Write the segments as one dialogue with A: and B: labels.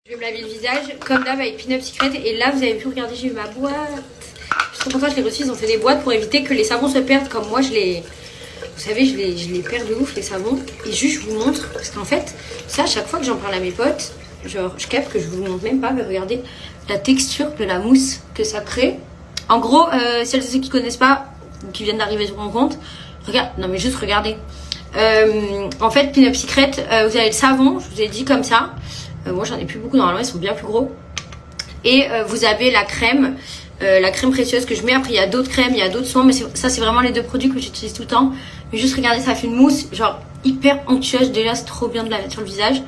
A: Je vais me laver le visage comme d'hab avec Pin Up Secret. Et là, vous avez pu regarder, j'ai eu ma boîte. Je suis trop contente, je l'ai reçue. Ils ont fait des boîtes pour éviter que les savons se perdent comme moi je les... Vous savez, je les perds de ouf les savons. Et juste, je vous montre. Parce qu'en fait, ça, à chaque fois que j'en parle à mes potes, genre, je capte que je vous montre même pas. Mais regardez la texture de la mousse que ça crée. En gros, celles et ceux qui connaissent pas, ou qui viennent d'arriver sur mon compte, regarde, non mais juste regardez. En fait, Pin Up Secret, vous avez le savon, je vous ai dit comme ça. Moi j'en ai plus beaucoup, normalement ils sont bien plus gros. Et vous avez la crème précieuse que je mets. Après il y a d'autres crèmes, il y a d'autres soins, mais ça c'est vraiment les deux produits que j'utilise tout le temps. Mais juste regardez, ça fait une mousse genre hyper onctueuse. Déjà c'est trop bien de la mettre sur le visage.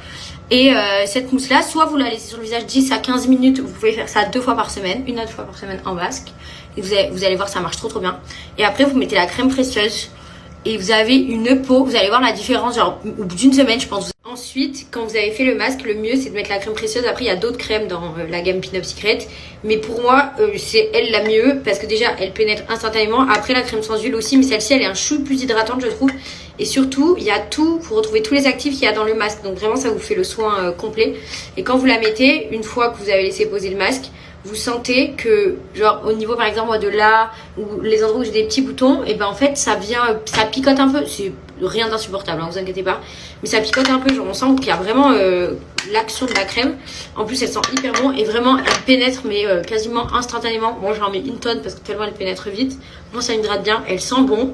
A: Et cette mousse là, soit vous la laissez sur le visage 10 à 15 minutes, vous pouvez faire ça 2 fois par semaine, une à 2 fois par semaine en masque. Et vous allez voir, ça marche trop bien. Et après vous mettez la crème précieuse. Et vous avez une peau, vous allez voir la différence genre au bout d'une semaine je pense. Ensuite, quand vous avez fait le masque, le mieux c'est de mettre la crème précieuse. Après il y a d'autres crèmes dans la gamme Pin Up Secret. Mais pour moi, c'est elle la mieux parce que déjà elle pénètre instantanément. Après la crème sans huile aussi, mais celle-ci elle est un chou plus hydratante je trouve. Et surtout, il y a tout, vous retrouvez tous les actifs qu'il y a dans le masque. Donc vraiment ça vous fait le soin complet. Et quand vous la mettez, une fois que vous avez laissé poser le masque, vous sentez que genre au niveau par exemple moi de là ou les endroits où j'ai des petits boutons, et ben en fait ça vient, ça picote un peu. C'est rien d'insupportable, hein, vous inquiétez pas, mais ça picote un peu, genre on sent qu'il y a vraiment l'action de la crème. En plus elle sent hyper bon et vraiment elle pénètre mais quasiment instantanément. Bon j'en mets une tonne parce que tellement elle pénètre vite. Moi ça hydrate bien, elle sent bon.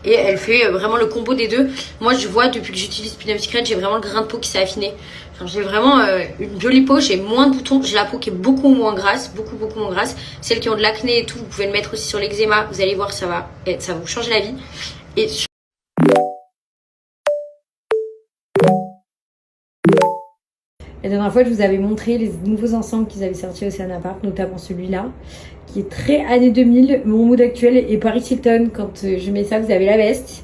A: Et elle fait vraiment le combo des deux. Moi je vois depuis que j'utilise Pin Up Secret, j'ai vraiment le grain de peau qui s'est affiné. Enfin, j'ai vraiment une jolie peau, j'ai moins de boutons, j'ai la peau qui est beaucoup moins grasse, beaucoup moins grasse. Celles qui ont de l'acné et tout, vous pouvez le mettre aussi sur l'eczéma, vous allez voir, ça va vous changer la vie. Et la dernière fois, je vous avais montré les nouveaux ensembles qu'ils avaient sortis au Oceana Park, notamment celui-là, qui est très années 2000. Mon mood actuel est Paris Hilton. Quand je mets ça, vous avez la veste,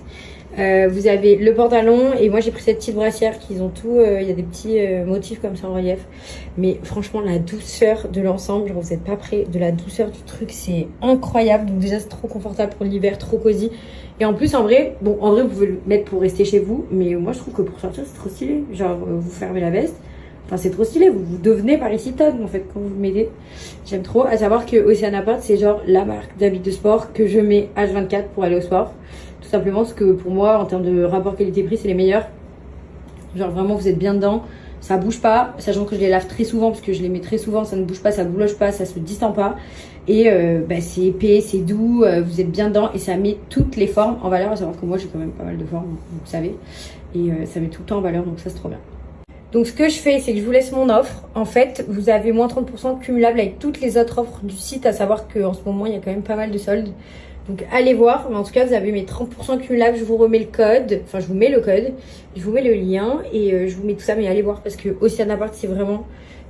A: vous avez le pantalon, et moi j'ai pris cette petite brassière qu'ils ont tout. Il y a des petits motifs comme ça en relief. Mais franchement, la douceur de l'ensemble, genre vous n'êtes pas prêts de la douceur du truc, c'est incroyable. Donc déjà, c'est trop confortable pour l'hiver, trop cosy. Et en plus, en vrai, vous pouvez le mettre pour rester chez vous, mais moi je trouve que pour sortir, c'est trop stylé. Genre, vous fermez la veste. Enfin, c'est trop stylé, vous devenez Paris Hilton en fait quand vous le mettez. J'aime trop. À savoir que Oceana Park, c'est genre la marque d'habits de sport que je mets H24 pour aller au sport. Tout simplement parce que pour moi, en termes de rapport qualité-prix, c'est les meilleurs. Genre vraiment, vous êtes bien dedans. Ça bouge pas, sachant que je les lave très souvent parce que je les mets très souvent. Ça ne bouge pas, ça bouloche pas, ça se distend pas. Et c'est épais, c'est doux, vous êtes bien dedans et ça met toutes les formes en valeur. À savoir que moi, j'ai quand même pas mal de formes, vous savez. Et ça met tout le temps en valeur, donc ça, c'est trop bien. Donc ce que je fais, c'est que je vous laisse mon offre. En fait, vous avez moins 30% cumulable avec toutes les autres offres du site, à savoir qu'en ce moment, il y a quand même pas mal de soldes. Donc allez voir, mais en tout cas, vous avez mes 30% cumulables. Je vous remets le code, enfin je vous mets le code, je vous mets le lien et je vous mets tout ça. Mais allez voir parce que Oceana Park, c'est vraiment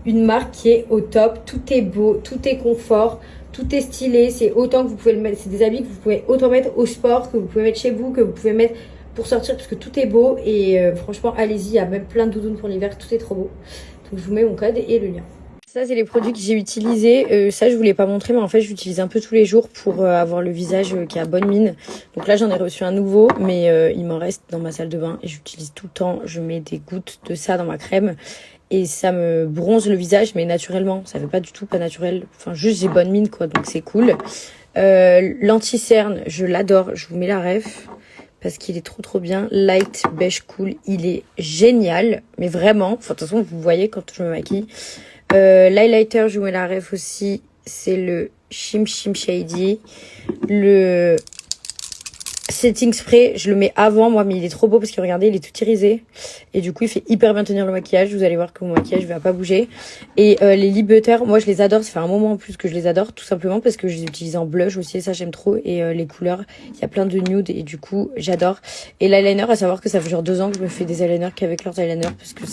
A: une marque qui est au top. Tout est beau, tout est confort, tout est stylé. C'est autant que vous pouvez le mettre, c'est des habits que vous pouvez autant mettre au sport, que vous pouvez mettre chez vous, que vous pouvez mettre pour sortir parce que tout est beau et franchement allez-y, il y a même plein de doudounes pour l'hiver, tout est trop beau. Donc je vous mets mon code et le lien. Ça c'est les produits que j'ai utilisés, ça je vous l'ai pas montré mais en fait j'utilise un peu tous les jours pour avoir le visage qui a bonne mine. Donc là j'en ai reçu un nouveau mais il m'en reste dans ma salle de bain et j'utilise tout le temps, je mets des gouttes de ça dans ma crème et ça me bronze le visage mais naturellement, ça fait pas du tout pas naturel, enfin juste j'ai bonne mine quoi donc c'est cool. L'anti-cerne, je l'adore, je vous mets la ref. Parce qu'il est trop bien. Light Beige Cool, il est génial. Mais vraiment, enfin, de toute façon, vous voyez quand je me maquille. L'highlighter, je vous mets la ref aussi. C'est le Shim Shady. Le setting spray, je le mets avant moi, mais il est trop beau parce que regardez, il est tout irisé. Et du coup, il fait hyper bien tenir le maquillage. Vous allez voir que mon maquillage va pas bouger. Et les lip butter, moi je les adore. Ça fait un moment en plus que je les adore, tout simplement parce que je les utilise en blush aussi. Et ça, j'aime trop. Et les couleurs, il y a plein de nude et du coup, j'adore. Et l'eyeliner, à savoir que ça fait genre 2 ans que je me fais des eyeliners qu'avec leurs eyeliners parce que